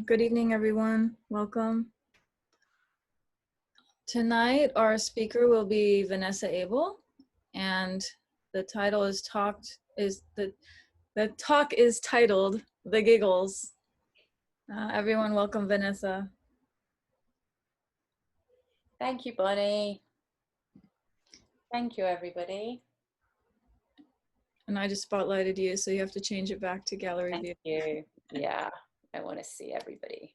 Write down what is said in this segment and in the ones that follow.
Good evening, everyone. Welcome. Tonight, our speaker will be Vanessa Able, and the title is the talk is titled "The Giggles." Everyone, welcome Vanessa. Thank you, Bonnie. Thank you, everybody. And I just spotlighted you, so you have to change it back to gallery view. Thank you. Yeah, I want to see everybody.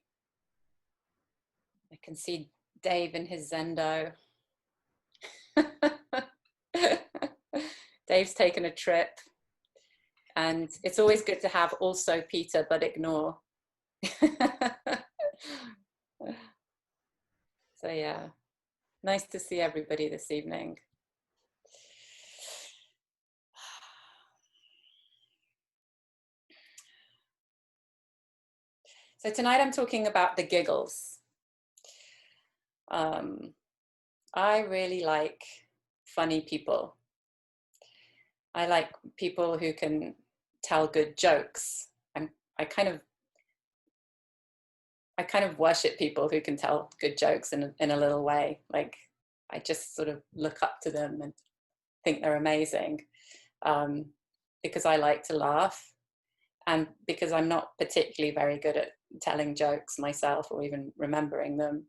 I can see Dave in his Zendo. Dave's taken a trip, and it's always good to have also Peter, but ignore. So yeah, nice to see everybody this evening. So tonight I'm talking about the giggles. I really like funny people. I like people who can tell good jokes. I kind of worship people who can tell good jokes in a little way. Like, I just sort of look up to them and think they're amazing, because I like to laugh, and because I'm not particularly very good at telling jokes myself or even remembering them.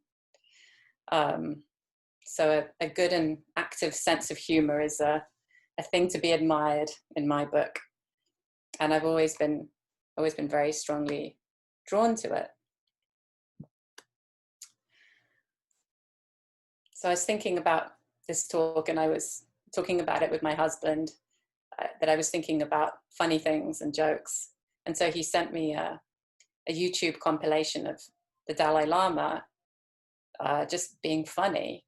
So a good and active sense of humor is a thing to be admired in my book, and I've always been very strongly drawn to it. So I was thinking about this talk, and I was talking about it with my husband, that I was thinking about funny things and jokes. And so he sent me a YouTube compilation of the Dalai Lama just being funny.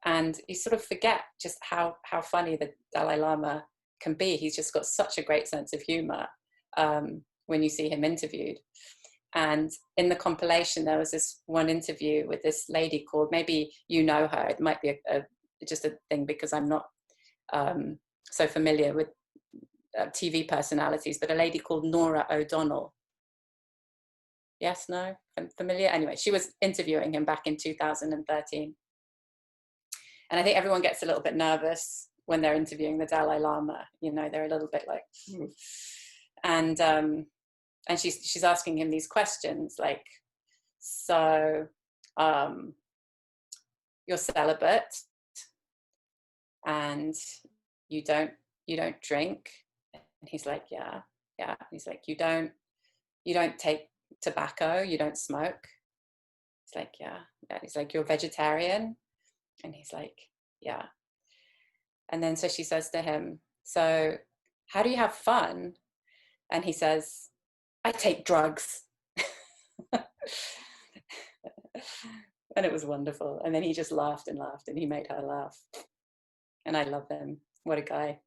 And you sort of forget just how funny the Dalai Lama can be. He's just got such a great sense of humor when you see him interviewed. And in the compilation, there was this one interview with this lady called, maybe you know her, it might be just a thing because I'm not so familiar with TV personalities, but a lady called Nora O'Donnell. Yes, no, familiar? Anyway, she was interviewing him back in 2013. And I think everyone gets a little bit nervous when they're interviewing the Dalai Lama. You know, they're a little bit like, and she's asking him these questions like, so you're celibate and you don't drink? And he's like, yeah. And he's like, you don't take tobacco, you don't smoke? He's like, yeah. He's like, you're vegetarian? And he's like, yeah. And then so she says to him, so how do you have fun? And he says, I take drugs. And it was wonderful. And then he just laughed and laughed, and he made her laugh. And I love him. What a guy.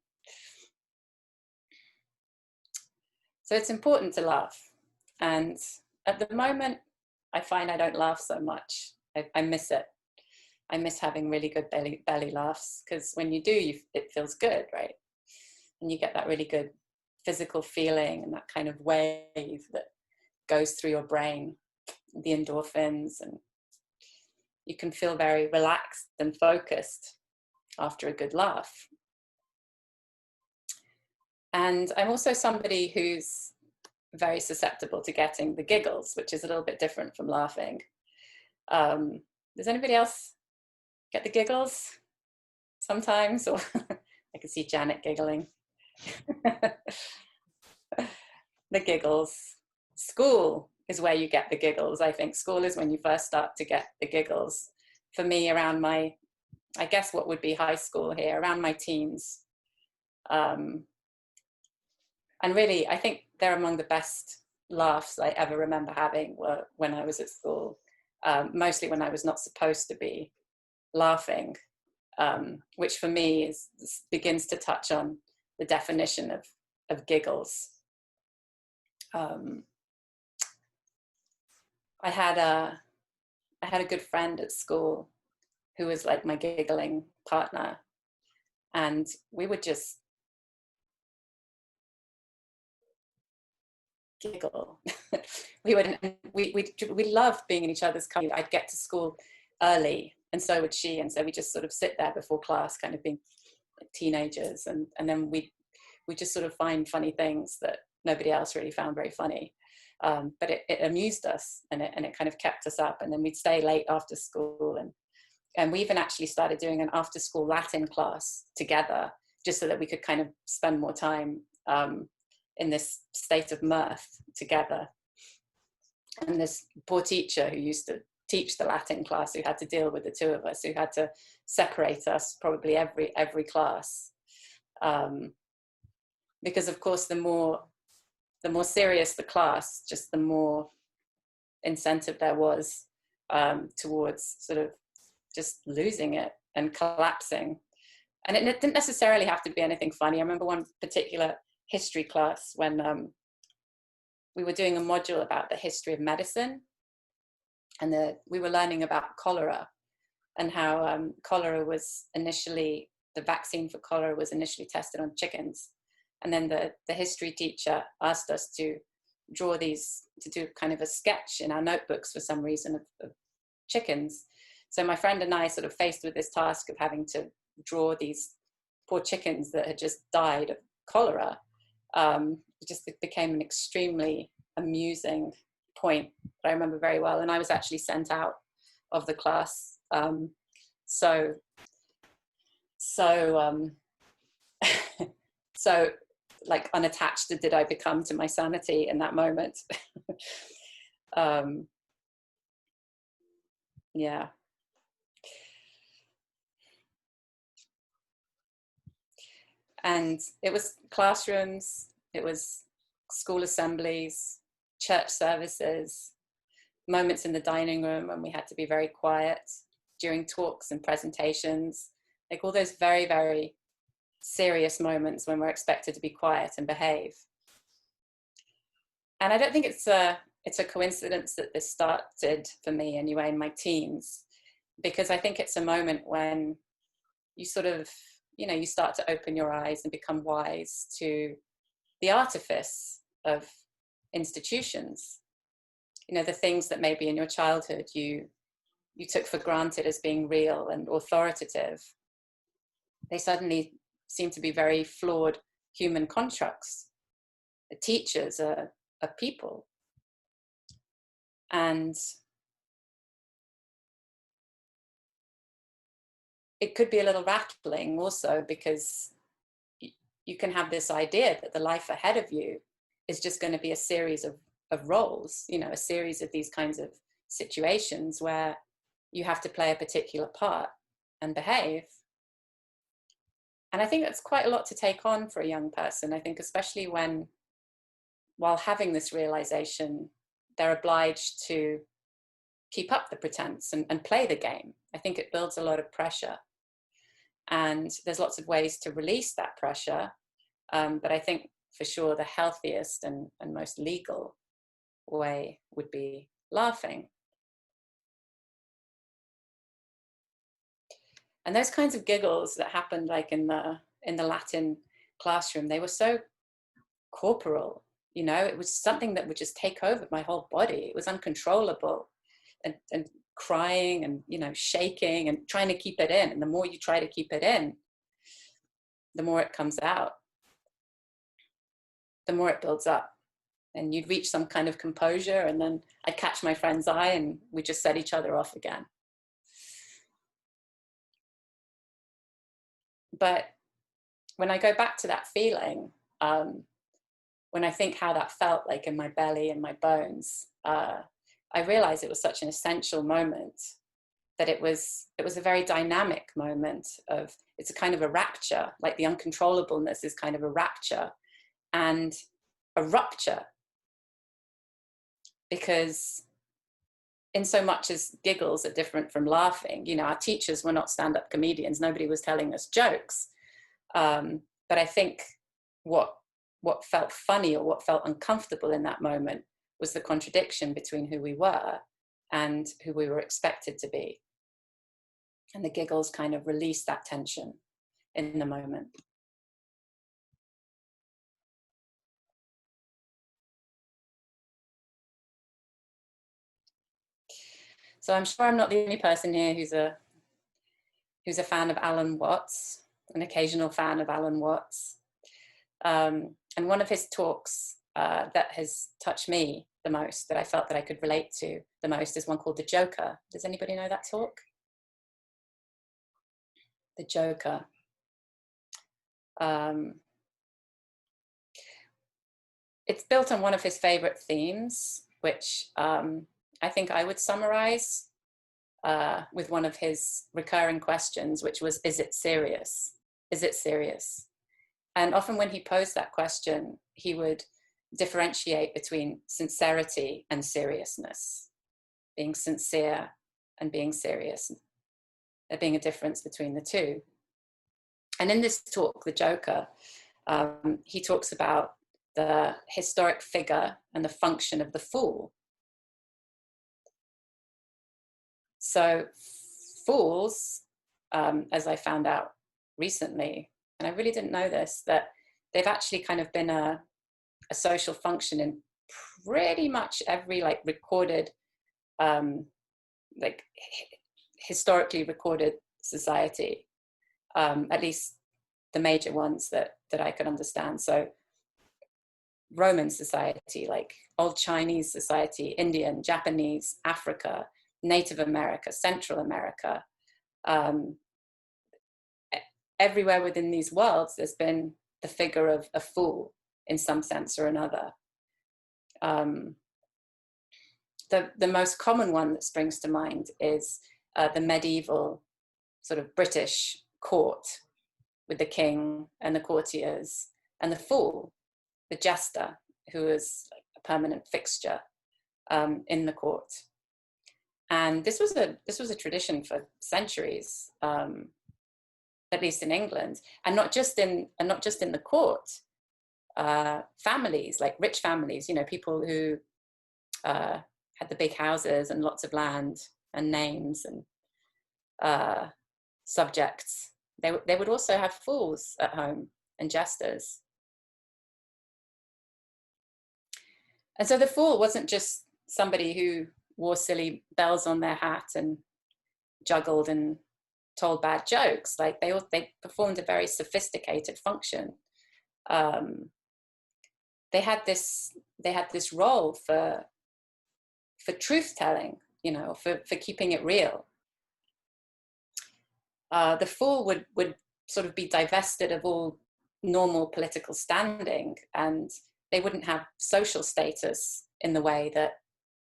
So it's important to laugh. And at the moment, I find I don't laugh so much. I miss it. I miss having really good belly laughs, because when you do, it feels good, right? And you get that really good physical feeling and that kind of wave that goes through your brain, the endorphins, and you can feel very relaxed and focused after a good laugh. And I'm also somebody who's very susceptible to getting the giggles, which is a little bit different from laughing. Does anybody else get the giggles sometimes? Or I can see Janet giggling. The giggles. School is where you get the giggles. I think school is when you first start to get the giggles. For me, around my, I guess what would be high school here, around my teens. And really, I think they're among the best laughs I ever remember having were when I was at school, mostly when I was not supposed to be laughing, which for me begins to touch on the definition of giggles. I had a good friend at school who was like my giggling partner, and we would just giggle. We loved being in each other's company. I'd get to school early, and so would she, and so we just sort of sit there before class, kind of being like teenagers, and then we just sort of find funny things that nobody else really found very funny. But it amused us, and it kind of kept us up. And then we'd stay late after school, and we even actually started doing an after school Latin class together, just so that we could kind of spend more time in this state of mirth together. And this poor teacher who used to teach the Latin class, who had to deal with the two of us, who had to separate us probably every class, because of course the more serious the class, just the more incentive there was towards sort of just losing it and collapsing. And it didn't necessarily have to be anything funny. I remember one particular history class when we were doing a module about the history of medicine, and we were learning about cholera, and how cholera was initially, the vaccine for cholera was initially tested on chickens. And then the history teacher asked us to draw these, to do kind of a sketch in our notebooks for some reason of chickens. So my friend and I, sort of faced with this task of having to draw these poor chickens that had just died of cholera, it became an extremely amusing point that I remember very well. And I was actually sent out of the class. So like unattached did I become to my sanity in that moment. Yeah. And it was classrooms, it was school assemblies, church services, moments in the dining room when we had to be very quiet, during talks and presentations, like all those very, very serious moments when we're expected to be quiet and behave. And I don't think it's a coincidence that this started for me anyway in my teens, because I think it's a moment when you sort of, you start to open your eyes and become wise to the artifice of institutions. The things that maybe in your childhood you took for granted as being real and authoritative, they suddenly seem to be very flawed human constructs. The teachers are people. And it could be a little rattling also, because you can have this idea that the life ahead of you is just going to be a series of roles, a series of these kinds of situations where you have to play a particular part and behave. And I think that's quite a lot to take on for a young person. I think especially while having this realization, they're obliged to keep up the pretense and play the game. I think it builds a lot of pressure. And there's lots of ways to release that pressure. But I think for sure the healthiest and most legal way would be laughing. And those kinds of giggles that happened like in the Latin classroom, they were so corporal, it was something that would just take over my whole body. It was uncontrollable, and crying and, shaking and trying to keep it in. And the more you try to keep it in, the more it comes out, the more it builds up. And you'd reach some kind of composure, and then I'd catch my friend's eye and we just set each other off again. But when I go back to that feeling, when I think how that felt like in my belly and my bones, I realized it was such an essential moment, that it was a very dynamic moment it's a kind of a rapture, like the uncontrollableness is kind of a rapture and a rupture. Because in so much as giggles are different from laughing, our teachers were not stand-up comedians. Nobody was telling us jokes. But I think what felt funny or what felt uncomfortable in that moment was the contradiction between who we were and who we were expected to be. And the giggles kind of released that tension in the moment. So I'm sure I'm not the only person here who's a fan of Alan Watts, an occasional fan of Alan Watts. And one of his talks that has touched me the most, that I felt that I could relate to the most, is one called The Joker. Does anybody know that talk? The Joker. It's built on one of his favorite themes, which I think I would summarize with one of his recurring questions, which was, is it serious? Is it serious? And often when he posed that question, he would differentiate between sincerity and seriousness, being sincere and being serious, there being a difference between the two. And in this talk, The Joker, he talks about the historic figure and the function of the fool. So fools, as I found out recently, and I really didn't know this, that they've actually kind of been a social function in pretty much every recorded, historically recorded society, at least the major ones that I could understand. So Roman society, like old Chinese society, Indian, Japanese, Africa, Native America, Central America, everywhere within these worlds, there's been the figure of a fool in some sense or another. The most common one that springs to mind is the medieval sort of British court with the king and the courtiers and the fool, the jester, who is a permanent fixture in the court. And this was a tradition for centuries, at least in England, and not just in the court. Families, like rich families, people who had the big houses and lots of land and names and subjects. They would also have fools at home and jesters. And so the fool wasn't just somebody who wore silly bells on their hat and juggled and told bad jokes. Like they performed a very sophisticated function. They had this role for truth telling, for keeping it real. The fool would sort of be divested of all normal political standing, and they wouldn't have social status in the way that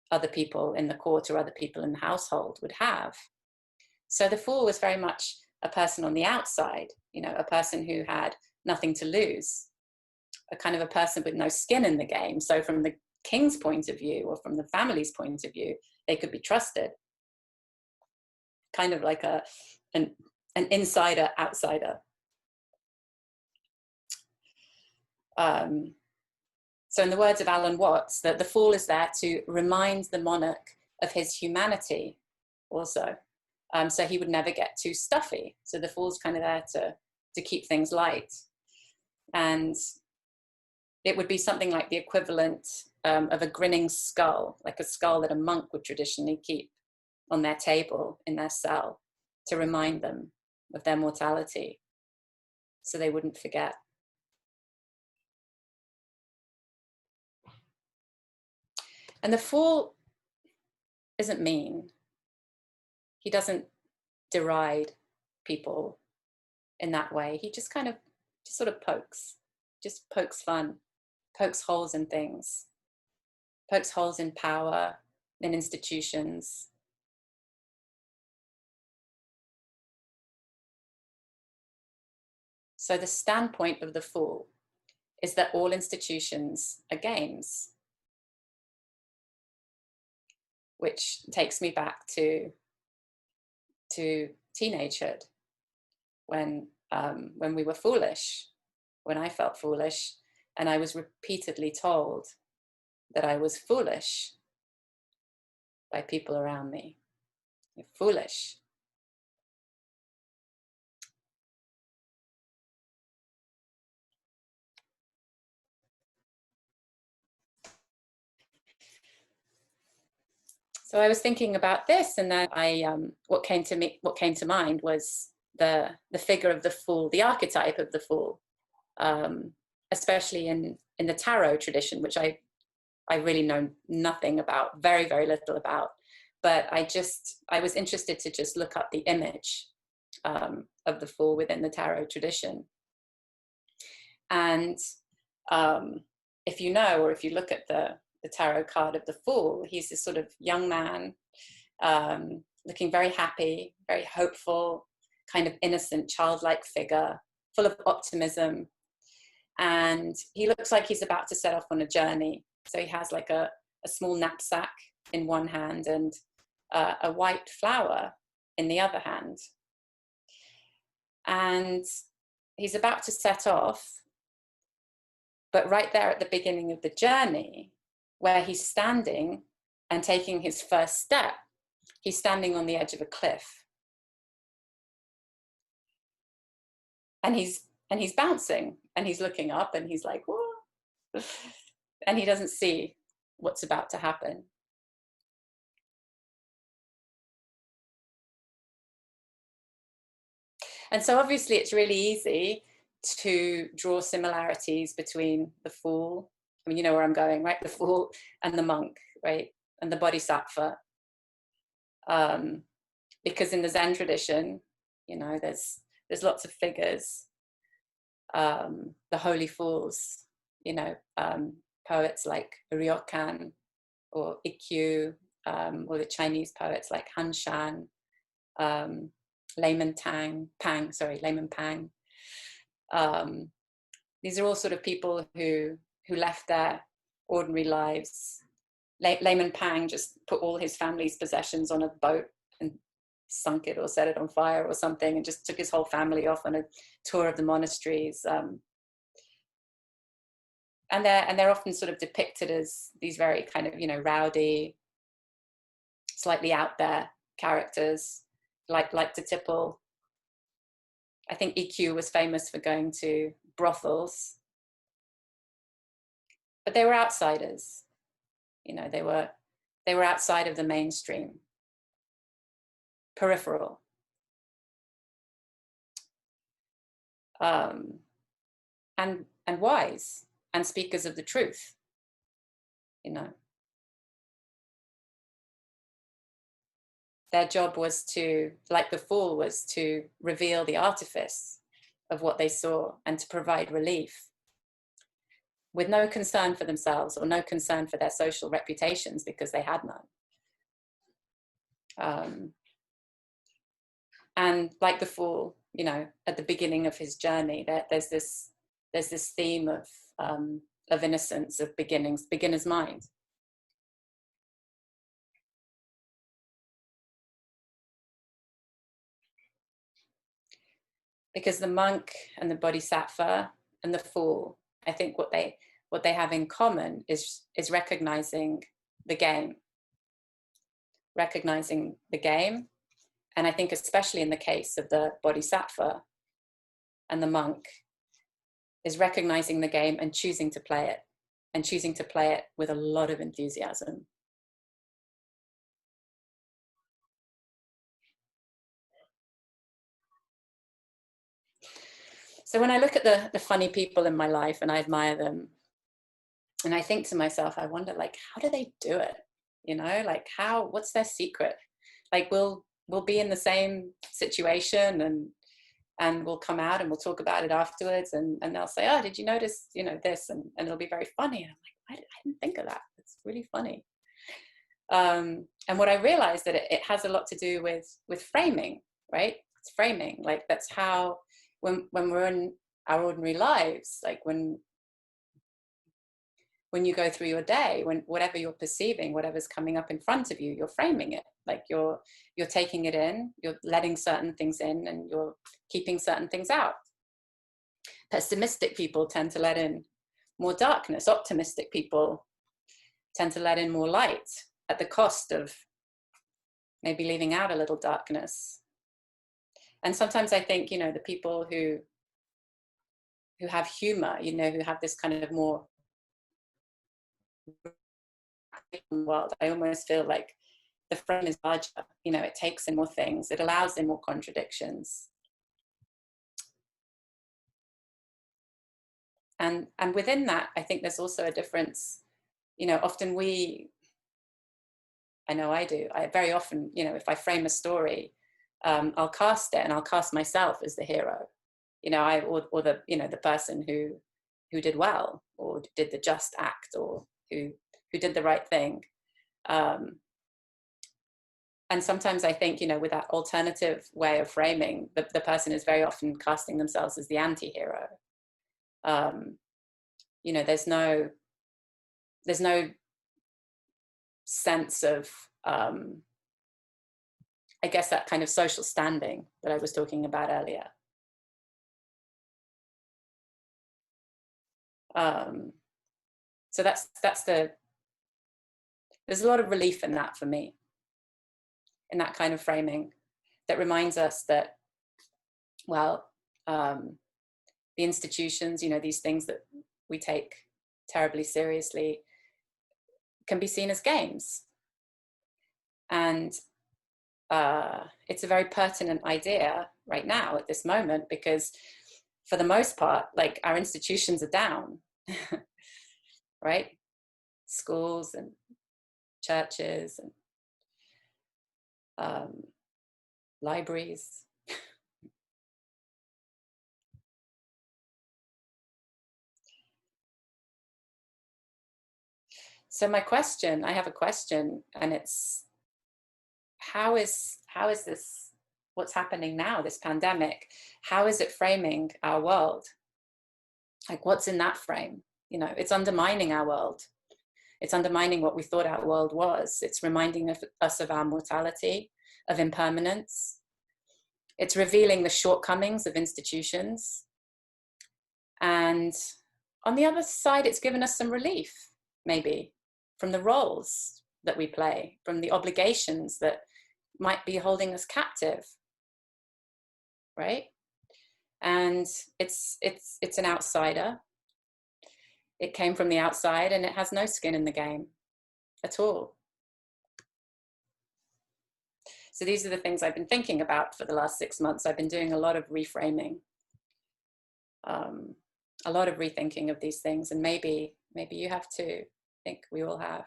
other people in the court or other people in the household would have. So the fool was very much a person on the outside, a person who had nothing to lose, a kind of a person with no skin in the game. So from the king's point of view or from the family's point of view, they could be trusted. Kind of like an insider outsider. So in the words of Alan Watts, that the fool is there to remind the monarch of his humanity also. So he would never get too stuffy. So the fool's kind of there to keep things light. And it would be something like the equivalent of a grinning skull, like a skull that a monk would traditionally keep on their table in their cell to remind them of their mortality, so they wouldn't forget. And the fool isn't mean. He doesn't deride people in that way. He just sort of pokes fun, pokes holes in things, pokes holes in power, in institutions. So the standpoint of the fool is that all institutions are games, which takes me back to teenagehood, when we were foolish, when I felt foolish, and I was repeatedly told that I was foolish by people around me. You're foolish. So I was thinking about this, and then what came to mind was the figure of the fool, the archetype of the fool, especially in the tarot tradition, which I really know nothing about, very, very little about. But I was interested to just look up the image of the fool within the tarot tradition. And if you know, or if you look at the tarot card of the fool, he's this sort of young man, looking very happy, very hopeful, kind of innocent, childlike figure, full of optimism. And he looks like he's about to set off on a journey. So he has like a small knapsack in one hand and a white flower in the other hand. And he's about to set off. But right there at the beginning of the journey, where he's standing and taking his first step, he's standing on the edge of a cliff. And he's bouncing, and he's looking up, and he's like, whoa. And he doesn't see what's about to happen. And so obviously it's really easy to draw similarities between the fool, I mean, you know where I'm going, right? The fool and the monk, right? And the bodhisattva. Because in the Zen tradition, you know, there's lots of figures, the holy fools, you know, poets like Ryokan or Ikkyu, or the Chinese poets like Han Shan, Layman Pang. These are all sort of people who left their ordinary lives. Layman Pang just put all his family's possessions on a boat and sunk it or set it on fire or something, and just took his whole family off on a tour of the monasteries. And they're often sort of depicted as these very kind of, you know, rowdy, slightly out there characters, like to tipple. I think EQ was famous for going to brothels, but they were outsiders. You know, they were outside of the mainstream, peripheral. And wise, and speakers of the truth, you know. Their job was to, like the fool, was to reveal the artifice of what they saw and to provide relief, with no concern for themselves or no concern for their social reputations, because they had none. And like the fool, you know, at the beginning of his journey, there's this theme of innocence, of beginner's mind. Because the monk and the bodhisattva and the fool, I think what they have in common is recognizing the game. And I think especially in the case of the bodhisattva and the monk, is recognizing the game and choosing to play it with a lot of enthusiasm. So when I look at the funny people in my life and I admire them, and I think to myself, I wonder, like, how do they do it? You know, like what's their secret? Like we'll be in the same situation and we'll come out and we'll talk about it afterwards, and they'll say, oh, did you notice, you know, this? And it'll be very funny. And I'm like, I didn't think of that. It's really funny. And what I realized that it has a lot to do with framing, right? It's framing. Like that's how, when we're in our ordinary lives, like when you go through your day, when whatever you're perceiving, whatever's coming up in front of you, you're framing it. Like you're taking it in, you're letting certain things in, and you're keeping certain things out. Pessimistic people tend to let in more darkness. Optimistic people tend to let in more light at the cost of maybe leaving out a little darkness. And sometimes I think, you know, the people who have humor, you know, who have this kind of more world, I almost feel like the frame is larger, you know, it takes in more things, it allows in more contradictions. And within that, I think there's also a difference, you know, often I know I do, I very often, you know, if I frame a story, I'll cast it and I'll cast myself as the hero, you know, or the, you know, the person who did well, or did the just act, or who did the right thing. And sometimes I think, you know, with that alternative way of framing, the person is very often casting themselves as the anti-hero. You know, there's no sense of, I guess, that kind of social standing that I was talking about earlier. So there's a lot of relief in that for me, in that kind of framing that reminds us that, well, the institutions, you know, these things that we take terribly seriously can be seen as games. And it's a very pertinent idea right now at this moment, because for the most part, like, our institutions are down, right? Schools and churches and libraries. So I have a question, and it's, how is this, what's happening now, this pandemic, how is it framing our world? Like, what's in that frame? You know, it's undermining our world. It's undermining what we thought our world was. It's reminding us of our mortality, of impermanence. It's revealing the shortcomings of institutions. And on the other side, it's given us some relief, maybe, from the roles that we play, from the obligations that might be holding us captive, right? And it's an outsider. It came from the outside, and it has no skin in the game at all. So these are the things I've been thinking about for the last 6 months. I've been doing a lot of reframing, a lot of rethinking of these things, and maybe you have to. I think we all have.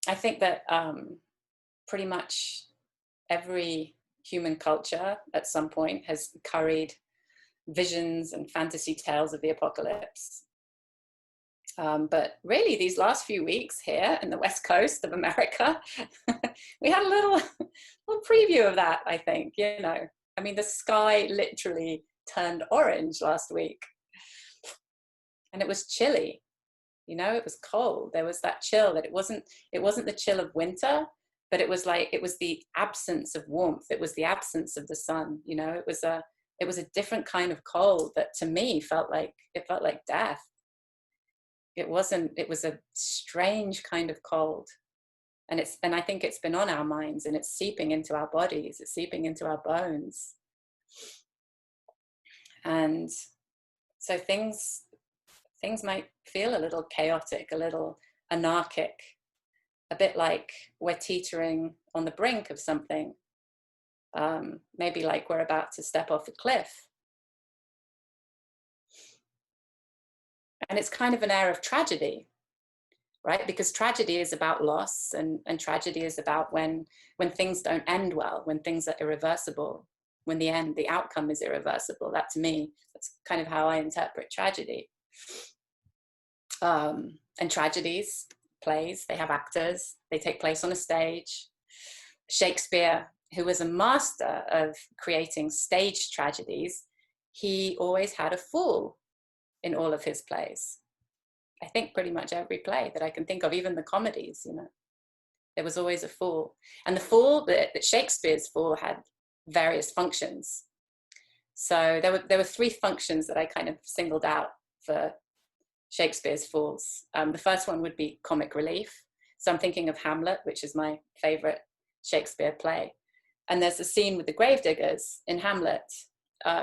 I think that pretty much every human culture at some point has curried visions and fantasy tales of the apocalypse. But really, these last few weeks here in the West Coast of America, we had a little preview of that, I think. You know, I mean, the sky literally turned orange last week. And it was chilly, you know, it was cold. There was that chill, that it wasn't the chill of winter, but it was the absence of warmth. It was the absence of the sun, you know. It was a different kind of cold that to me felt like death. It was a strange kind of cold. And I think it's been on our minds, and it's seeping into our bodies, it's seeping into our bones. And so things might feel a little chaotic, a little anarchic, a bit like we're teetering on the brink of something, maybe like we're about to step off a cliff. And it's kind of an air of tragedy, right? Because tragedy is about loss, and tragedy is about when things don't end well, when things are irreversible, when the outcome is irreversible. That, to me, that's kind of how I interpret tragedy. And tragedies, plays, they have actors, they take place on a stage. Shakespeare, who was a master of creating stage tragedies, he always had a fool in all of his plays. I think pretty much every play that I can think of, even the comedies, you know, there was always a fool. And the fool, that Shakespeare's fool, had various functions. So there were 3 functions that I kind of singled out for Shakespeare's fools. The first one would be comic relief. So I'm thinking of Hamlet, which is my favorite Shakespeare play. And there's a scene with the gravediggers in Hamlet,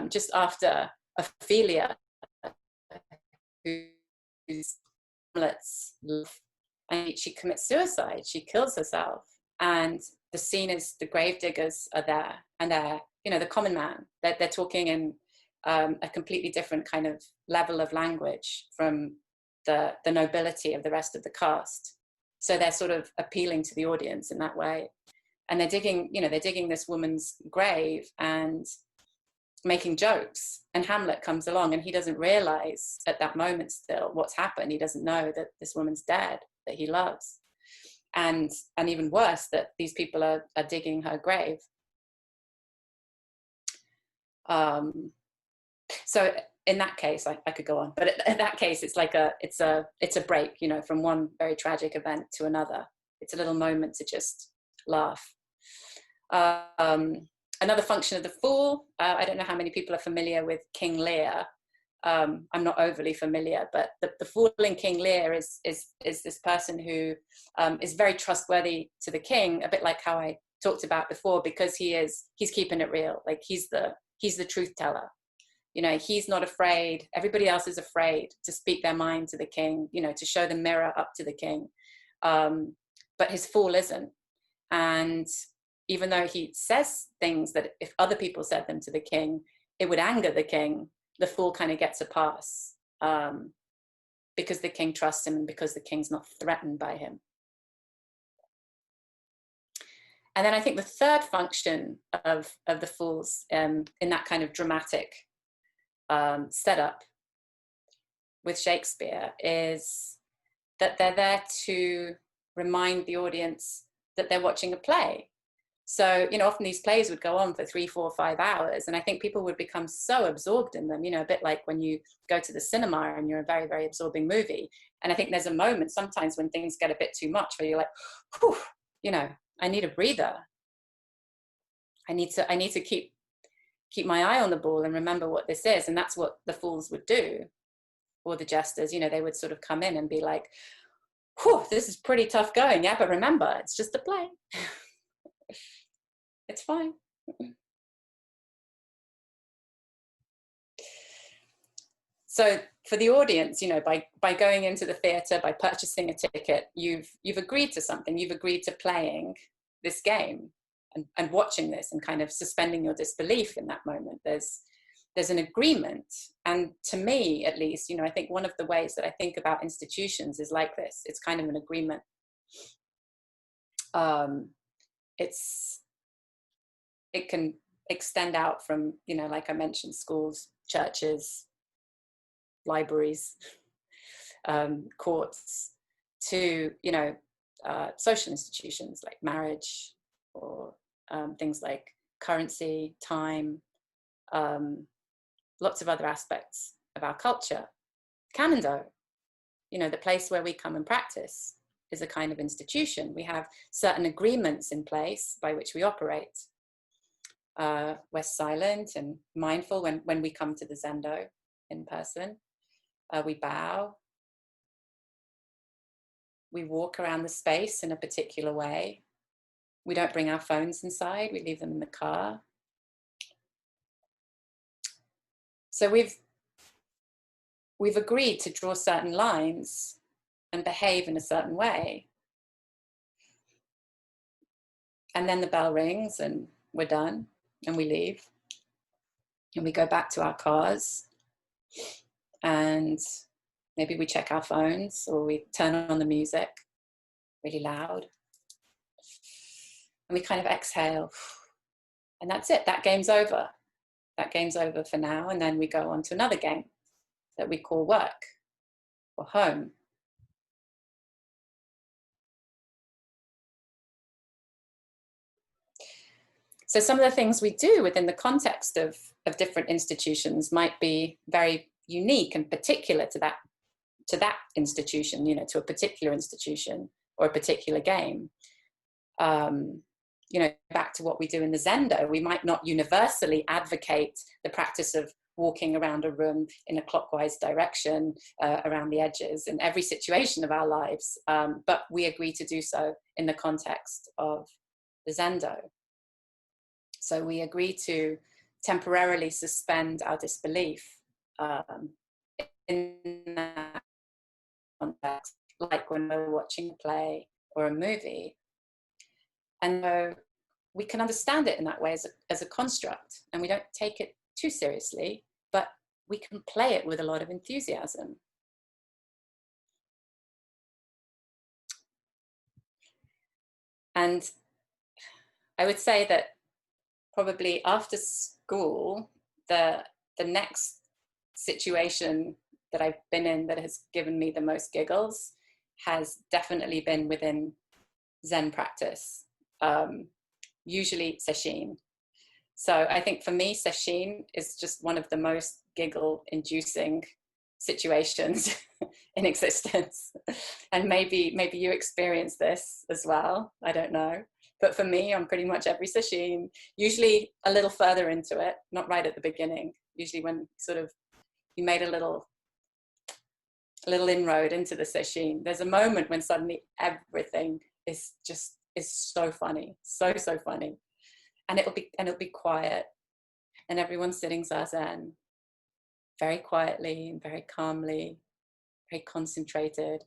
just after Ophelia, who's Hamlet's love, and she commits suicide. She kills herself, and the scene is the grave diggers are there, and they're, you know, the common man. They're talking in a completely different kind of level of language from the nobility of the rest of the cast. So they're sort of appealing to the audience in that way. And they're digging, you know, they're digging this woman's grave and making jokes. And Hamlet comes along, and he doesn't realize at that moment still what's happened. He doesn't know that this woman's dead, that he loves. And even worse, that these people are digging her grave. So in that case, I could go on, but in that case, it's like it's a break, you know, from one very tragic event to another. It's a little moment to just laugh. Another function of the Fool. I don't know how many people are familiar with King Lear. I'm not overly familiar, but the Fool in King Lear is this person who is very trustworthy to the king, a bit like how I talked about before, because he's keeping it real. Like he's the truth teller. You know, he's not afraid. Everybody else is afraid to speak their mind to the king, you know, to show the mirror up to the king. But his Fool isn't. And even though he says things that if other people said them to the king, it would anger the king, the Fool kind of gets a pass because the king trusts him and because the king's not threatened by him. And then I think the third function of the Fools in that kind of dramatic setup with Shakespeare is that they're there to remind the audience that they're watching a play. So, you know, often these plays would go on for 3, 4, 5 hours, and I think people would become so absorbed in them, you know, a bit like when you go to the cinema and you're a very, very absorbing movie. And I think there's a moment sometimes when things get a bit too much where you're like, whew, you know, I need a breather. I need to keep my eye on the ball and remember what this is. And that's what the Fools would do, or the jesters, you know, they would sort of come in and be like, whew, this is pretty tough going. Yeah, but remember, it's just a play. It's fine. So for the audience, you know, by going into the theatre, by purchasing a ticket, you've agreed to something. You've agreed to playing this game and watching this and kind of suspending your disbelief in that moment. There's an agreement. And to me, at least, you know, I think one of the ways that I think about institutions is like this. It's kind of an agreement. It can extend out from, you know, like I mentioned, schools, churches, libraries, courts, to, you know, social institutions like marriage, or things like currency, time, lots of other aspects of our culture. Kannon, you know, the place where we come and practice, is a kind of institution. We have certain agreements in place by which we operate. We're silent and mindful when we come to the Zendo in person. We bow. We walk around the space in a particular way. We don't bring our phones inside. We leave them in the car. So we've agreed to draw certain lines and behave in a certain way. And then the bell rings and we're done and we leave. And we go back to our cars and maybe we check our phones, or we turn on the music really loud. And we kind of exhale. And that's it. That game's over. That game's over for now. And then we go on to another game that we call work or home. So some of the things we do within the context of different institutions might be very unique and particular to that institution, you know, to a particular institution or a particular game. You know, back to what we do in the Zendo, we might not universally advocate the practice of walking around a room in a clockwise direction around the edges in every situation of our lives, but we agree to do so in the context of the Zendo. So we agree to temporarily suspend our disbelief in that context. when we're watching a play or a movie. And so we can understand it in that way as a construct, and we don't take it too seriously, but we can play it with a lot of enthusiasm. And I would say that probably after school, the next situation that I've been in that has given me the most giggles has definitely been within Zen practice, usually sesshin. So I think for me, sesshin is just one of the most giggle-inducing situations in existence. And maybe you experience this as well, I don't know. But for me, on pretty much every sesshin, usually a little further into it, not right at the beginning, usually when sort of you made a little inroad into the sesshin, there's a moment when suddenly everything is so funny, so funny. And it'll be quiet, and everyone's sitting zazen, very quietly and very calmly, very concentrated.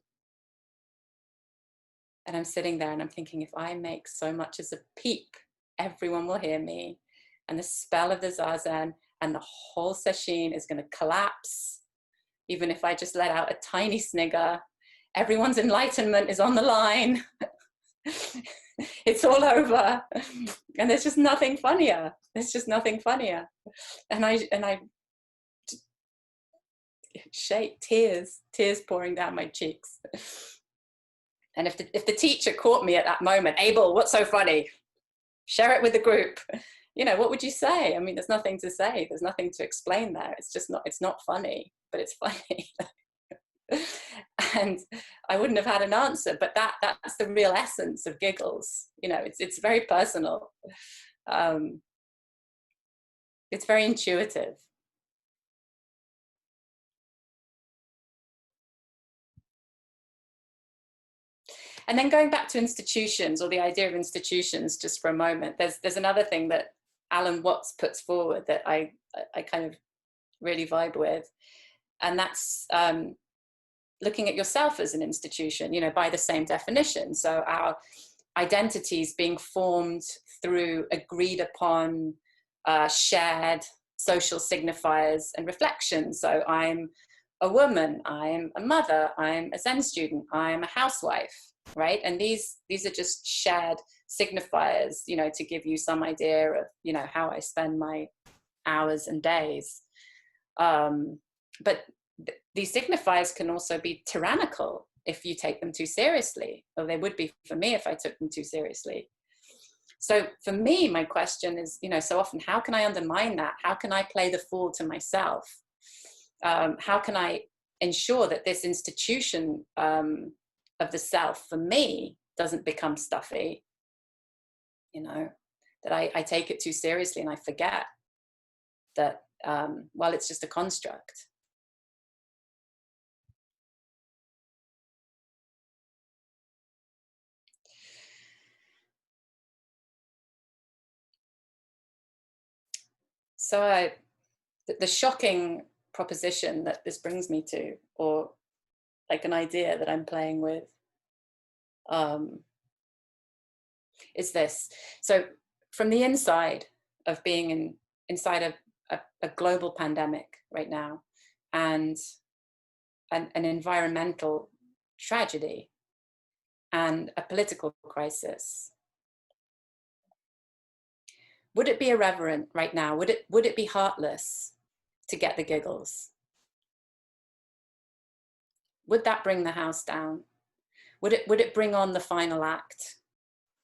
And I'm sitting there and I'm thinking, if I make so much as a peep, everyone will hear me, and the spell of the zazen and the whole sesshin is going to collapse. Even if I just let out a tiny snigger, everyone's enlightenment is on the line. It's all over, and there's just nothing funnier. There's just nothing funnier. And I shake, tears pouring down my cheeks. And if the teacher caught me at that moment, Able, what's so funny? Share it with the group. You know, what would you say? I mean, there's nothing to say. There's nothing to explain there. It's not funny, but it's funny. And I wouldn't have had an answer, but that's the real essence of Giggles. You know, it's very personal. It's very intuitive. And then going back to institutions, or the idea of institutions, just for a moment, there's another thing that Alan Watts puts forward that I kind of really vibe with, and that's looking at yourself as an institution, you know, by the same definition. So our identities being formed through agreed upon, shared social signifiers and reflections. So I'm a woman, I'm a mother, I'm a Zen student, I'm a housewife, right? And these are just shared signifiers, you know, to give you some idea of, you know, how I spend my hours and days. But these signifiers can also be tyrannical if you take them too seriously, or they would be for me if I took them too seriously. So for me, my question is, you know, so often, how can I undermine that? How can I play the fool to myself? How can I ensure that this institution of the self for me doesn't become stuffy? You know, that I take it too seriously and I forget that, well, it's just a construct. So the shocking proposition that this brings me to, or like an idea that I'm playing with, is this. So from the inside of being inside a global pandemic right now, and an environmental tragedy and a political crisis, would it be irreverent right now? Would it be heartless to get the giggles? Would that bring the house down? Would it bring on the final act?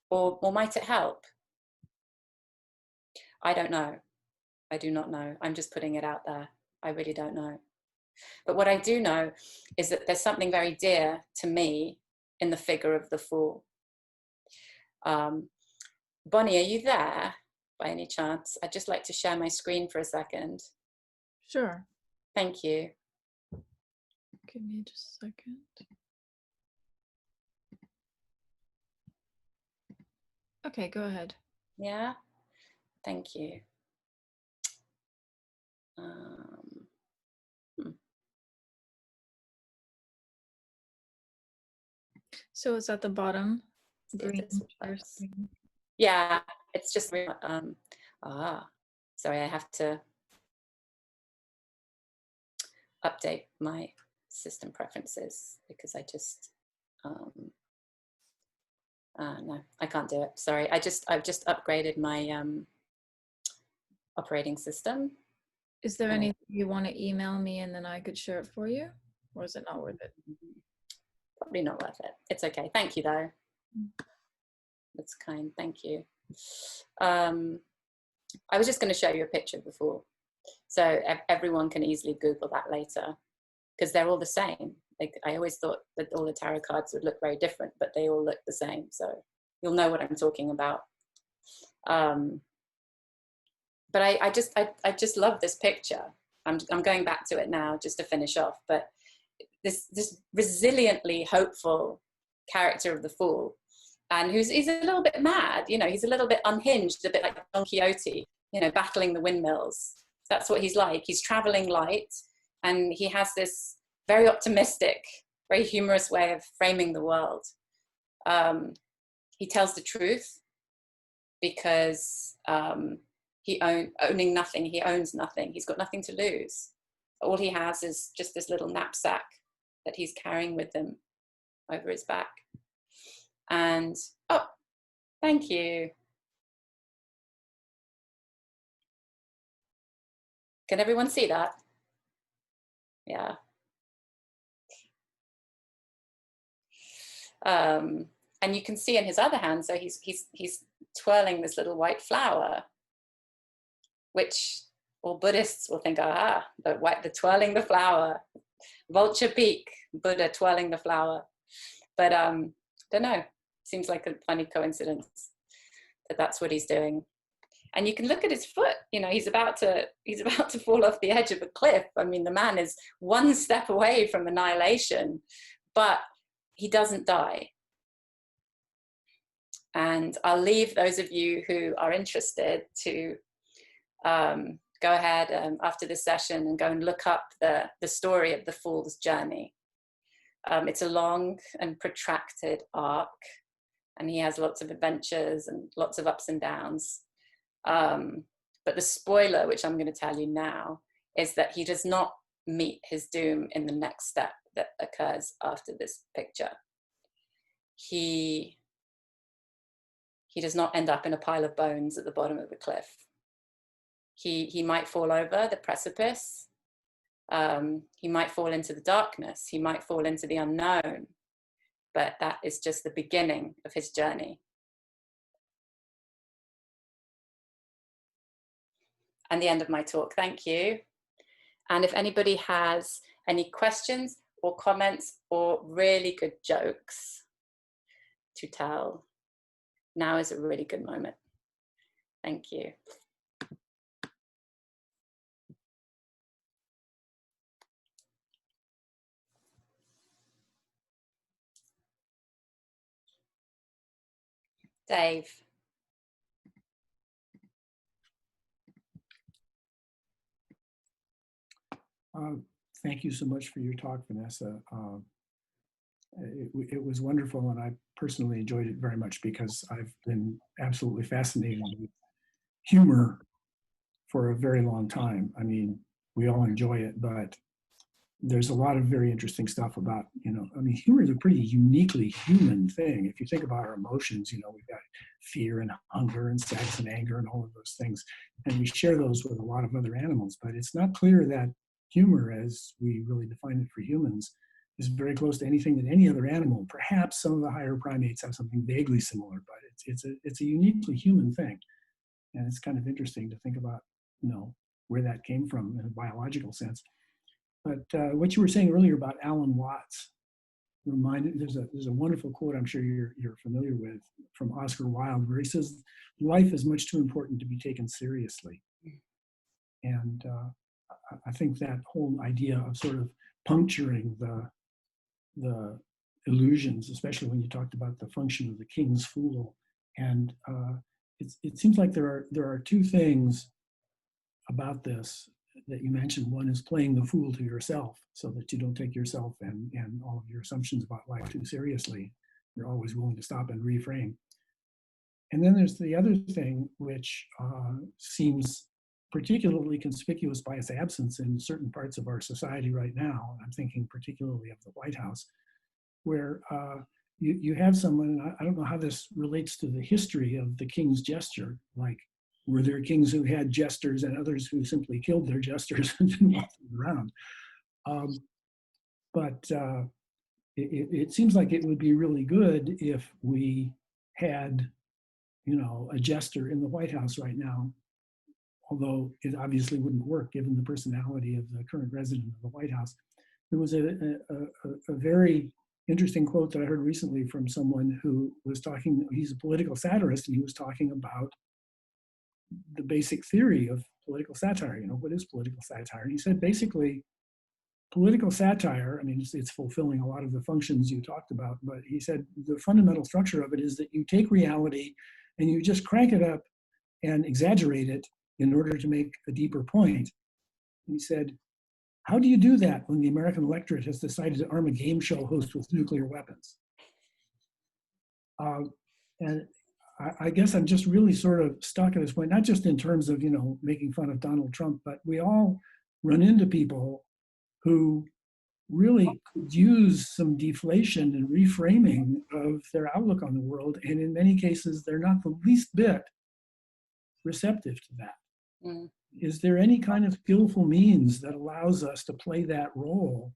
Or might it help? I don't know. I do not know. I'm just putting it out there. I really don't know. But what I do know is that there's something very dear to me in the figure of the fool. Bonnie, are you there by any chance? I'd just like to share my screen for a second. Sure. Thank you. Give me just a second. Okay, go ahead. Yeah, thank you. So it's at the bottom, See if green. this First works. green. Yeah, it's just sorry, I have to update my system preferences because I just no, I can't do it. Sorry, I've just upgraded my operating system. Is there anything you want to email me and then I could share it for you? Or is it not worth it? Probably not worth it. It's okay. Thank you though. That's kind. Thank you. I was just going to show you a picture before, so everyone can easily Google that later, because they're all the same. Like, I always thought that all the tarot cards would look very different, but they all look the same. So you'll know what I'm talking about. But I just love this picture. I'm going back to it now just to finish off. But this resiliently hopeful character of the Fool, and he's a little bit mad, you know, he's a little bit unhinged, a bit like Don Quixote, you know, battling the windmills. That's what he's like. He's traveling light, and he has this very optimistic, very humorous way of framing the world. He tells the truth because owning nothing, he owns nothing. He's got nothing to lose. All he has is just this little knapsack that he's carrying with him over his back. And, oh, thank you. Can everyone see that? Yeah. And you can see in his other hand, so he's twirling this little white flower, which all Buddhists will think, aha, the twirling the flower, vulture peak, Buddha twirling the flower. But don't know, seems like a funny coincidence that that's what he's doing. And you can look at his foot, you know, he's about to fall off the edge of a cliff. I mean, the man is one step away from annihilation, but he doesn't die. And I'll leave those of you who are interested to go ahead after this session and go and look up the story of the Fool's journey. It's a long and protracted arc, and he has lots of adventures and lots of ups and downs. But the spoiler, which I'm going to tell you now, is that he does not meet his doom in the next step that occurs after this picture. He does not end up in a pile of bones at the bottom of the cliff. He might fall over the precipice. He might fall into the darkness. He might fall into the unknown. But that is just the beginning of his journey. And the end of my talk. Thank you. And if anybody has any questions or comments or really good jokes to tell, now is a really good moment. Thank you. Dave. Thank you so much for your talk, Vanessa. It was wonderful, and I personally enjoyed it very much because I've been absolutely fascinated with humor for a very long time. I mean, we all enjoy it, but there's a lot of very interesting stuff about, you know, I mean, humor is a pretty uniquely human thing. If you think about our emotions, you know, we've got fear and hunger and sex and anger and all of those things, and we share those with a lot of other animals, but it's not clear that humor, as we really define it for humans, is very close to anything that any other animal. Perhaps some of the higher primates have something vaguely similar, but it's a uniquely human thing. And it's kind of interesting to think about, you know, where that came from in a biological sense. But what you were saying earlier about Alan Watts reminded, there's a wonderful quote I'm sure you're familiar with from Oscar Wilde, where he says, "Life is much too important to be taken seriously." And I think that whole idea of sort of puncturing the illusions, especially when you talked about the function of the king's fool, and it seems like there are two things about this that you mentioned. One is playing the fool to yourself so that you don't take yourself and all of your assumptions about life too seriously. you're always willing to stop and reframe. And then there's the other thing, which seems particularly conspicuous by its absence in certain parts of our society right now. I'm thinking particularly of the White House, where you have someone, and I don't know how this relates to the history of the king's gesture, like were there kings who had jesters and others who simply killed their jesters and didn't want them around? But it seems like it would be really good if we had, you know, a jester in the White House right now, although it obviously wouldn't work given the personality of the current resident of the White House. There was a very interesting quote that I heard recently from someone who was talking, he's a political satirist, and he was talking about the basic theory of political satire. You know, what is political satire? And he said basically, political satire, I mean, it's fulfilling a lot of the functions you talked about, but he said the fundamental structure of it is that you take reality and you just crank it up and exaggerate it in order to make a deeper point. And he said, how do you do that when the American electorate has decided to arm a game show host with nuclear weapons? And I guess I'm just really sort of stuck at this point, not just in terms of, you know, making fun of Donald Trump, but we all run into people who really could use some deflation and reframing of their outlook on the world. And in many cases, they're not the least bit receptive to that. Mm. Is there any kind of skillful means that allows us to play that role,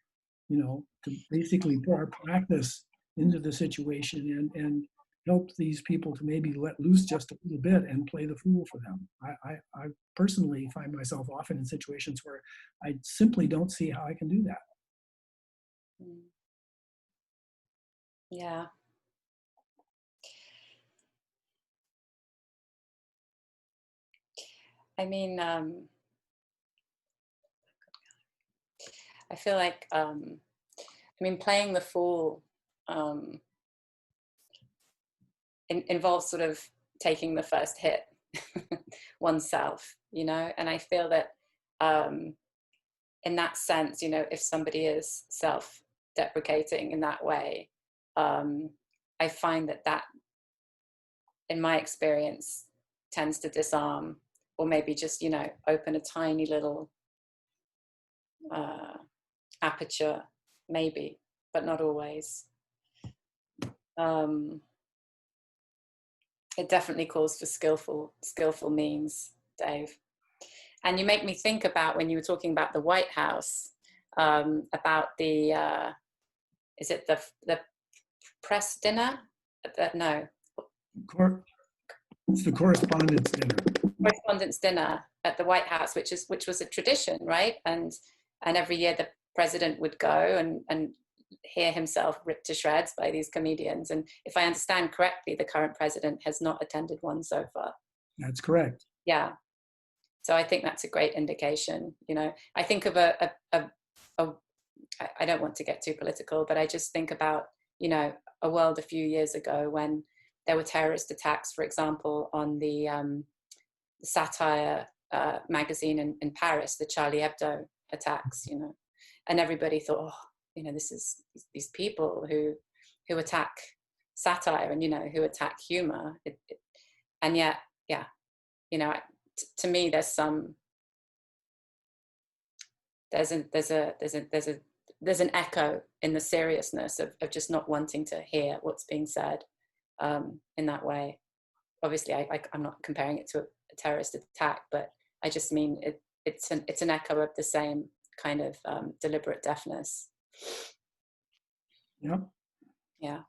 you know, to basically put our practice into the situation and help these people to maybe let loose just a little bit and play the fool for them? I personally find myself often in situations where I simply don't see how I can do that. Yeah. I mean, I feel like, I mean, playing the fool involves sort of taking the first hit oneself, you know, and I feel that in that sense, you know, if somebody is self-deprecating in that way, I find that in my experience tends to disarm, or maybe just, you know, open a tiny little aperture, maybe, but not always. It definitely calls for skillful means, Dave. And you make me think about when you were talking about the White House, about the, is it the press dinner? No. It's the correspondence dinner. Correspondence dinner at the White House, which was a tradition, right? And every year the president would go and hear himself ripped to shreds by these comedians. And if I understand correctly, the current president has not attended one so far. That's correct. Yeah. So I think that's a great indication. You know, I think of I don't want to get too political, but I just think about, you know, a world a few years ago when there were terrorist attacks, for example, on the Satire magazine in Paris, the Charlie Hebdo attacks, you know, and everybody thought, oh, you know, this is these people who attack satire and, you know, who attack humor. And yet, yeah, you know, to me, there's an echo in the seriousness of just not wanting to hear what's being said in that way. Obviously, I'm not comparing it to a terrorist attack, but I just mean it's an echo of the same kind of deliberate deafness. Yep. Yeah.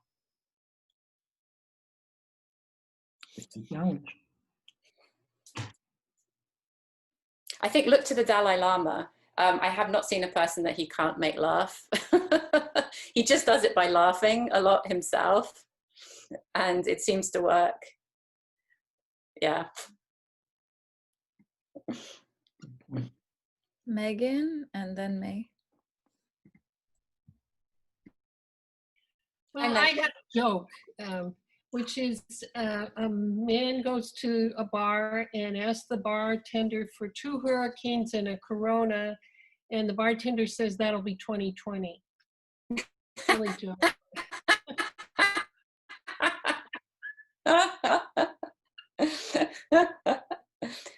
It's a challenge. I think look to the Dalai Lama. I have not seen a person that he can't make laugh. He just does it by laughing a lot himself, and it seems to work. Yeah. Megan and then May. Well, I have a joke, which is a man goes to a bar and asks the bartender for 2 hurricanes and a Corona, and the bartender says that'll be 2020. Silly joke.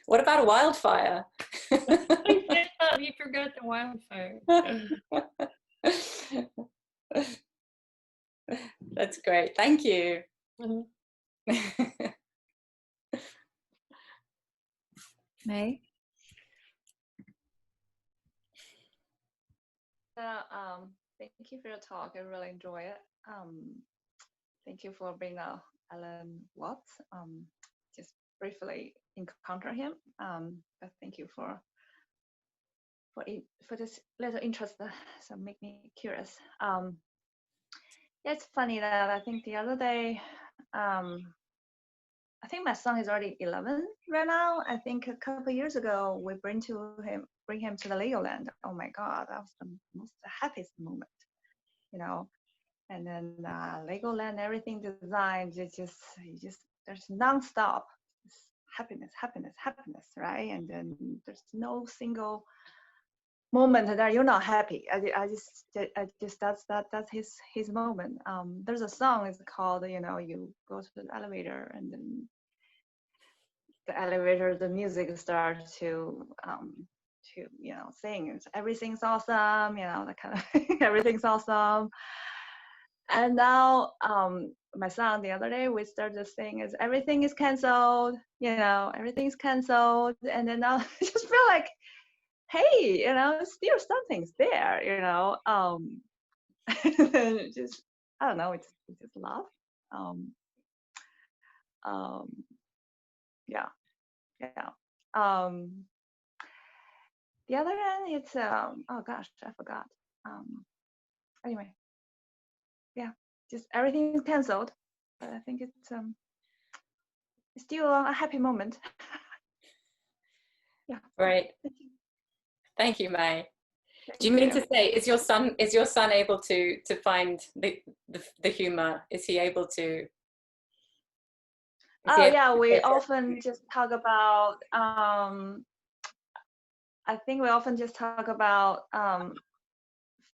What about a wildfire? You forgot the wildfire. That's great. Thank you. Mhm. May? Thank you for your talk. I really enjoy it. Thank you for bringing up Alan Watts. Just briefly encounter him. But thank you for this little interest. So make me curious. Yeah, it's funny that I think the other day, I think my son is already 11 right now. I think a couple years ago we bring him to the Legoland. Oh my God, that was the most happiest moment, you know. And then Legoland, everything designed, there's nonstop happiness, happiness, happiness, right? And then there's no single moment that you're not happy. I just that's his moment. There's a song, it's called, you know, you go to the elevator and then the elevator, the music starts to you know, sing. It's, everything's awesome, you know, that kind of everything's awesome. And now my son, the other day we started to sing is everything is canceled, you know, everything's canceled. And then now I just feel like, hey, you know, still something's there, you know. Just I don't know, it's just love. Yeah. The other end, it's oh gosh, I forgot. Anyway, yeah, just everything's canceled, but I think it's still a happy moment. Yeah. Right. Thank you, May. Do you mean to say, is your son able to find the humor? Is he able to? Oh yeah, we often just talk about. I think we often just talk about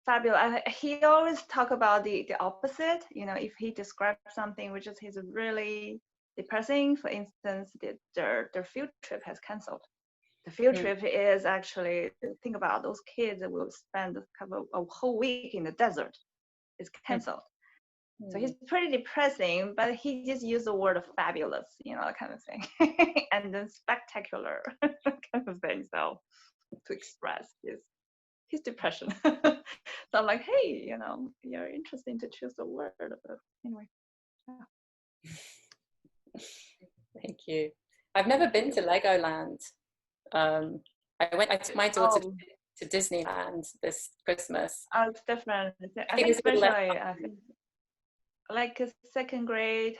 fabulous. He always talk about the opposite. You know, if he describes something which is his really depressing, for instance, their field trip has canceled. The field trip is actually, think about those kids that will spend a whole week in the desert. It's canceled. So he's pretty depressing, but he just used the word fabulous, you know, that kind of thing, and then spectacular kind of thing. So to express his depression. So I'm like, hey, you know, you're interesting to choose the word. But anyway. Yeah. Thank you. I've never been to Legoland. I took my daughter to Disneyland this Christmas. Oh, it's different. I think especially I think like a second grade,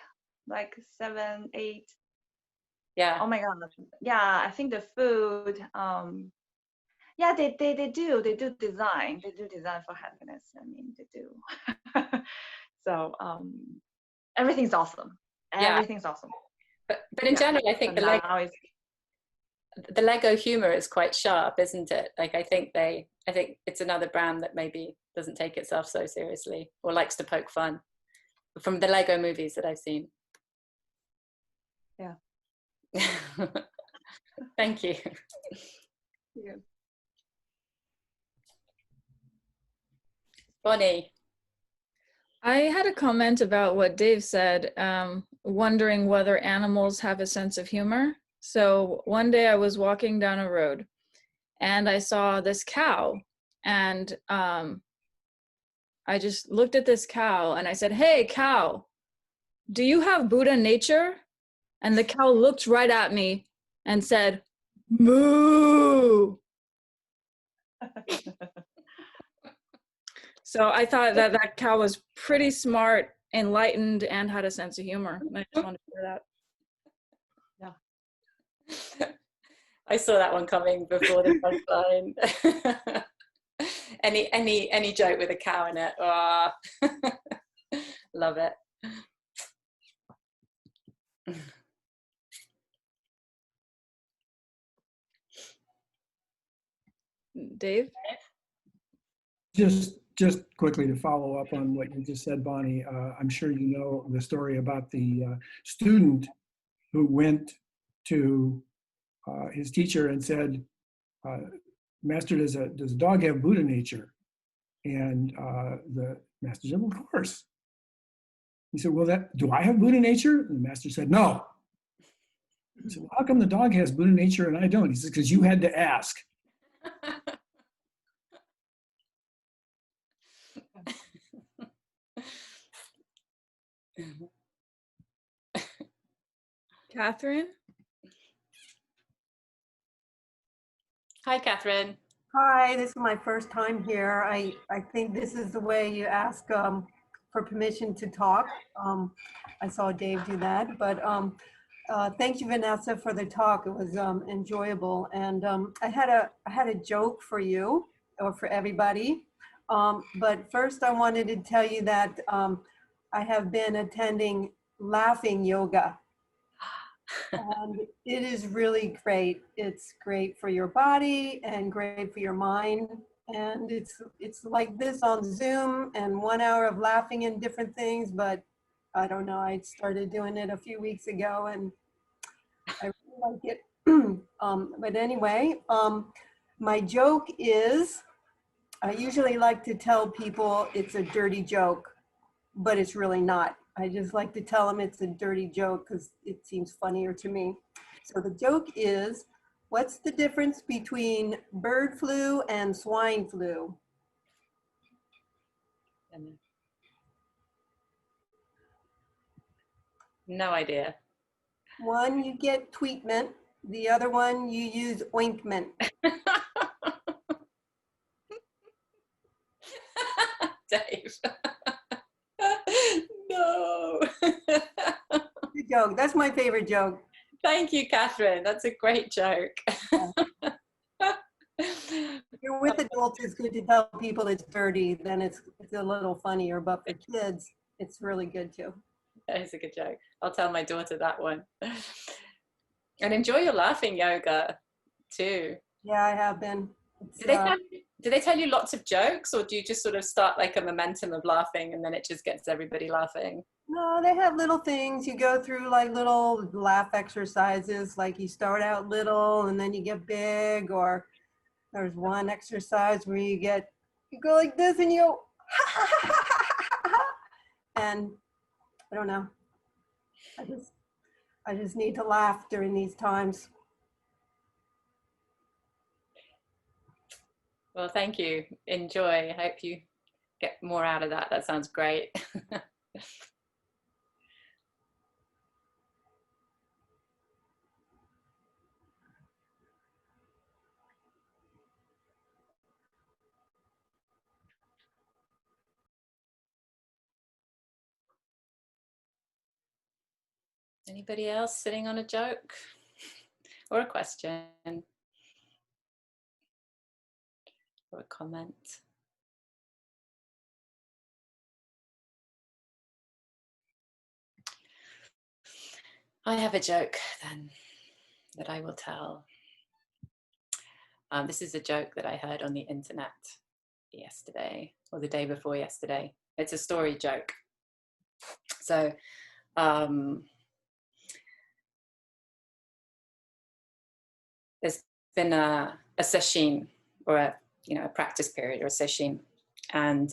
like 7, 8. Yeah. Oh my God. Yeah, I think the food. Yeah, they do design. They do design for happiness. I mean, they do. So everything's awesome. Everything's awesome. But in general, I think the Lego humor is quite sharp, isn't it? Like I think it's another brand that maybe doesn't take itself so seriously or likes to poke fun. From the Lego movies that I've seen. Yeah. Thank you. Yeah. Bonnie. I had a comment about what Dave said, wondering whether animals have a sense of humor. So one day I was walking down a road and I saw this cow, and I just looked at this cow and I said, "Hey, cow, do you have Buddha nature?" And the cow looked right at me and said, "Moo." So I thought that cow was pretty smart, enlightened, and had a sense of humor. I just wanted to share that. Yeah. I saw that one coming before the punchline. Any joke with a cow in it. Oh. Love it. Dave? Just just quickly to follow up on what you just said, Bonnie, I'm sure you know the story about the student who went to his teacher and said, Master, does a dog have Buddha nature? And the master said, well, of course. He said, well, do I have Buddha nature? And the master said, no. He said, well, how come the dog has Buddha nature and I don't? He says, because you had to ask. Catherine? Hi, Catherine. Hi, this is my first time here. I think this is the way you ask for permission to talk. I saw Dave do that, but thank you, Vanessa, for the talk. It was enjoyable, and I had a joke for you or for everybody. But first, I wanted to tell you that I have been attending laughing yoga. And it is really great. It's great for your body and great for your mind. And it's like this on Zoom and 1 hour of laughing and different things. But I don't know, I started doing it a few weeks ago and I really like it. But anyway, my joke is, I usually like to tell people it's a dirty joke, but it's really not. I just like to tell them it's a dirty joke because it seems funnier to me. So the joke is, what's the difference between bird flu and swine flu? No idea. One, you get tweetment. The other one, you use ointment. Dave. No. Good joke. That's my favorite joke. Thank you, Catherine. That's a great joke. If you're with adults, it's good to tell people it's dirty. Then it's a little funnier. But for kids, it's really good too. That is a good joke. I'll tell my daughter that one. And enjoy your laughing yoga too. Yeah, I have been. Do they tell you lots of jokes, or do you just sort of start like a momentum of laughing and then it just gets everybody laughing? No, they have little things. You go through like little laugh exercises, like you start out little and then you get big, or there's one exercise where you go like this and you go, and I don't know. I just need to laugh during these times. Well, thank you. Enjoy. I hope you get more out of that. That sounds great. Anybody else sitting on a joke or a question or a comment? I have a joke then that I will tell. This is a joke that I heard on the internet yesterday or the day before yesterday. It's a story joke. So there's been a session or a practice period or a session, and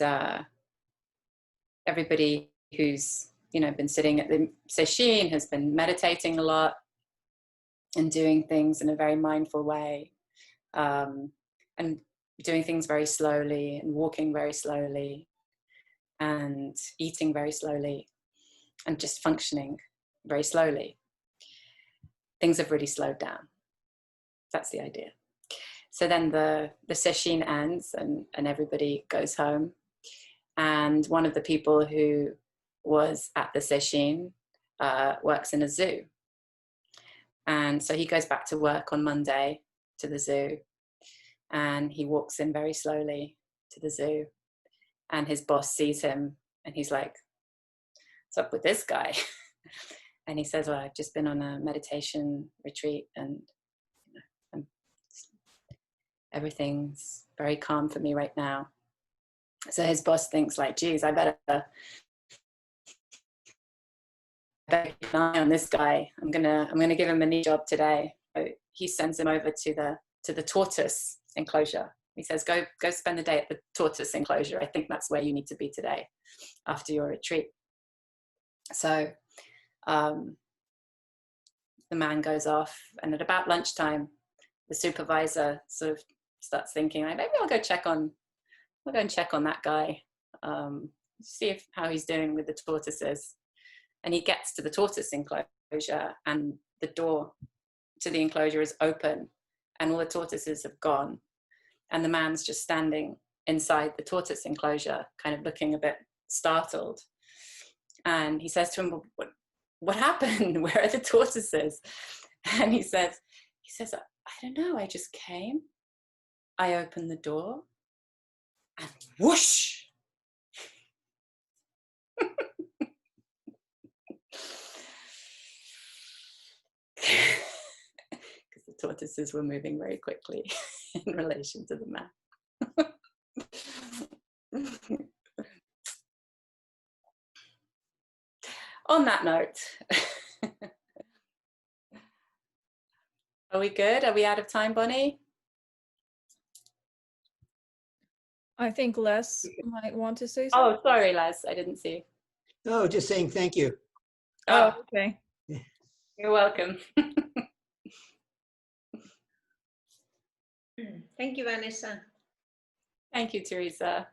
everybody who's been sitting at the session has been meditating a lot and doing things in a very mindful way, and doing things very slowly and walking very slowly and eating very slowly and just functioning very slowly. Things have really slowed down. That's the idea. So then the session ends and everybody goes home. And one of the people who was at the session works in a zoo. And so he goes back to work on Monday to the zoo, and he walks in very slowly to the zoo, and his boss sees him and he's like, what's up with this guy? And he says, well, I've just been on a meditation retreat and everything's very calm for me right now. So his boss thinks like, geez, I better keep an eye on this guy. I'm gonna give him a new job today. So he sends him over to the tortoise enclosure. He says, go spend the day at the tortoise enclosure. I think that's where you need to be today after your retreat. So the man goes off, and at about lunchtime, the supervisor sort of starts thinking, like, maybe I'll go and check on that guy, see how he's doing with the tortoises. And he gets to the tortoise enclosure, and the door to the enclosure is open, and all the tortoises have gone. And the man's just standing inside the tortoise enclosure, kind of looking a bit startled. And he says to him, what happened? Where are the tortoises? And he says, I don't know, I just came. I opened the door, and whoosh! Because the tortoises were moving very quickly in relation to the man. On that note, are we good? Are we out of time, Bonnie? I think Les might want to say something. Oh, sorry, Les, I didn't see. No, just saying thank you. Oh, okay. You're welcome. Thank you, Vanessa. Thank you, Teresa.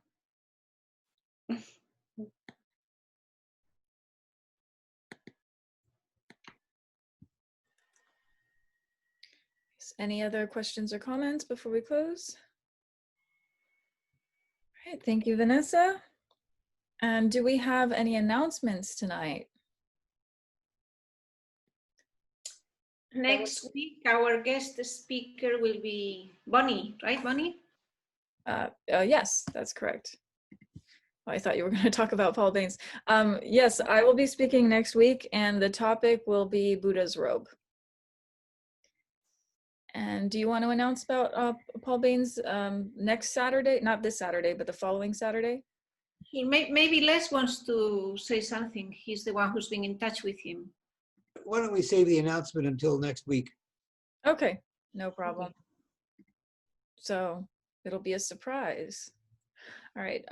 Any other questions or comments before we close? All right, thank you, Vanessa. And do we have any announcements tonight? Next week, our guest speaker will be Bonnie, right, Bonnie? Yes, that's correct. Oh, I thought you were going to talk about Paul Baines. Yes, I will be speaking next week, and the topic will be Buddha's robe. And do you want to announce about Paul Baines next Saturday? Not this Saturday, but the following Saturday? Maybe Les wants to say something. He's the one who's been in touch with him. Why don't we save the announcement until next week? Okay, no problem. So it'll be a surprise. All right,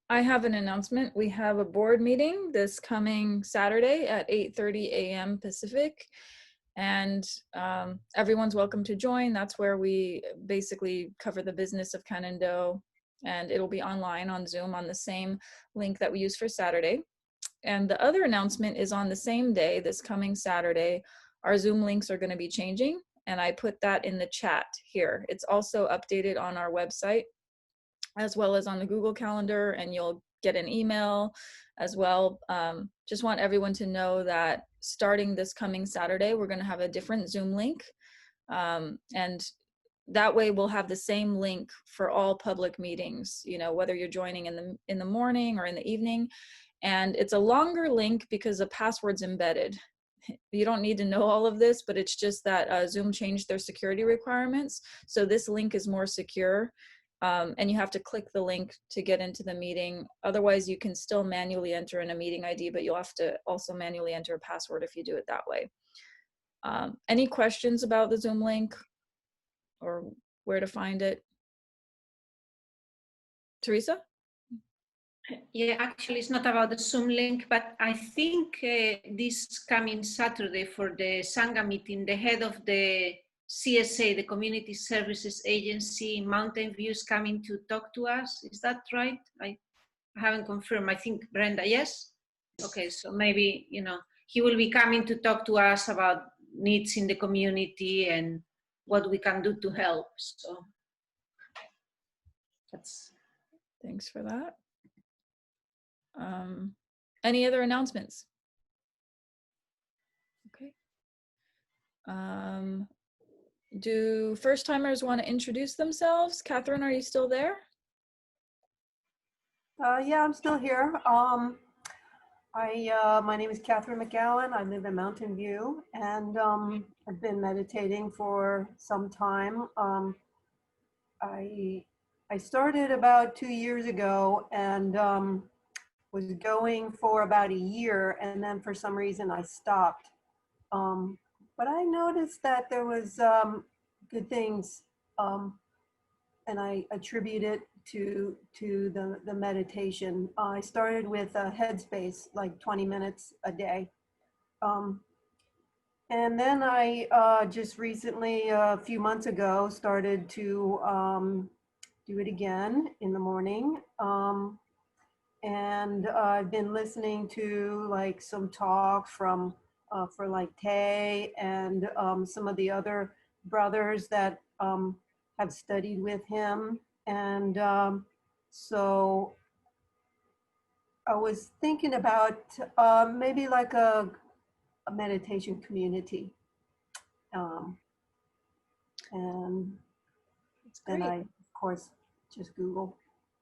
I have an announcement. We have a board meeting this coming Saturday at 8:30 a.m. Pacific. And everyone's welcome to join. That's where we basically cover the business of Kannon, and it'll be online on Zoom on the same link that we use for Saturday. And the other announcement is on the same day, this coming Saturday, our Zoom links are going to be changing, and I put that in the chat here. It's also updated on our website as well as on the Google Calendar, and you'll get an email as well. Just want everyone to know that starting this coming Saturday, we're going to have a different Zoom link, and that way we'll have the same link for all public meetings, you know, whether you're joining in the morning or in the evening. And it's a longer link because the password's embedded. You don't need to know all of this, but it's just that Zoom changed their security requirements. So this link is more secure. And you have to click the link to get into the meeting. Otherwise, you can still manually enter in a meeting ID, but you'll have to also manually enter a password if you do it that way. Any questions about the Zoom link or where to find it? Teresa? Yeah, actually, it's not about the Zoom link, but I think this coming Saturday for the Sangha meeting, the head of the CSA, the Community Services Agency, Mountain View, is coming to talk to us. Is that right? I haven't confirmed. I think Brenda, yes? Okay, so maybe, you know, he will be coming to talk to us about needs in the community and what we can do to help. So that's. Thanks for that. Any other announcements? Okay. Do first timers want to introduce themselves? Catherine, are you still there? Yeah, I'm still here. My name is Catherine McGowan. I live in Mountain View, and I've been meditating for some time. I I started about 2 years ago and was going for about a year, and then for some reason I stopped. But I noticed that there was good things, and I attribute it to the meditation. I started with a Headspace, like 20 minutes a day. And then I just recently, a few months ago, started to do it again in the morning. And I've been listening to like some talk from for like Tay and some of the other brothers that have studied with him. And so I was thinking about maybe like a meditation community. And It's then great. I, of course, just Google,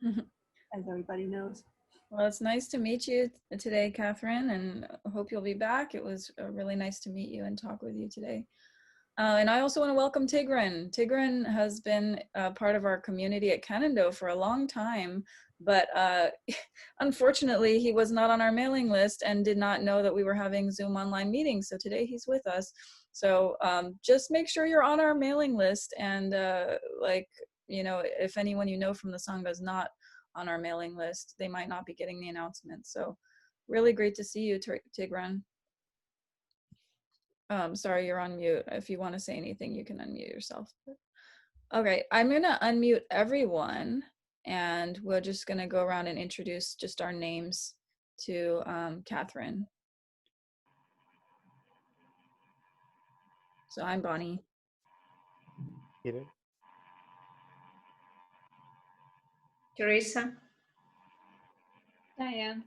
as everybody knows. Well, it's nice to meet you today, Catherine, and I hope you'll be back. It was really nice to meet you and talk with you today. And I also want to welcome Tigran. Tigran has been part of our community at Kannon for a long time, but unfortunately, he was not on our mailing list and did not know that we were having Zoom online meetings. So today he's with us. So just make sure you're on our mailing list. And if anyone you know from the Sangha is not on our mailing list, they might not be getting the announcement. So really great to see you, Tigran. Sorry, you're on mute. If you want to say anything, you can unmute yourself. Okay, I'm gonna unmute everyone and we're just gonna go around and introduce just our names to Catherine. So I'm Bonnie. Peter. Teresa. Diane.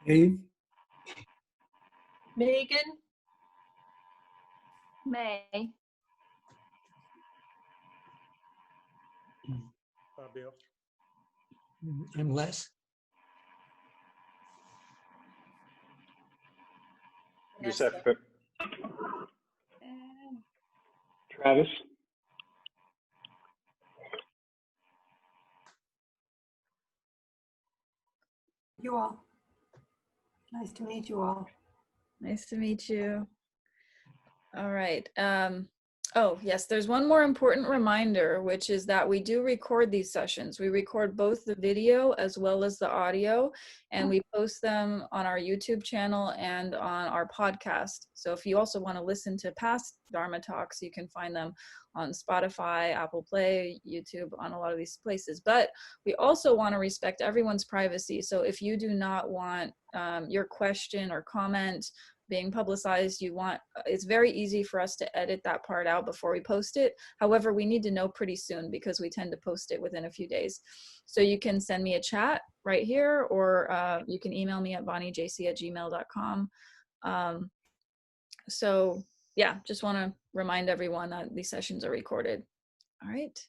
Dave, Megan, May. Fabio. I'm Les. Vanessa. Travis. You all. Nice to meet you all. Nice to meet you. All right. Oh, yes, there's one more important reminder, which is that we do record these sessions. We record both the video as well as the audio, and we post them on our YouTube channel and on our podcast. So if you also want to listen to past Dharma talks, you can find them on Spotify, Apple Play, YouTube, on a lot of these places. But we also want to respect everyone's privacy. So if you do not want your question or comment being publicized, it's very easy for us to edit that part out before we post it. However, we need to know pretty soon because we tend to post it within a few days. So you can send me a chat right here, or you can email me at bonniejc@gmail.com. So yeah, just want to remind everyone that these sessions are recorded. All right.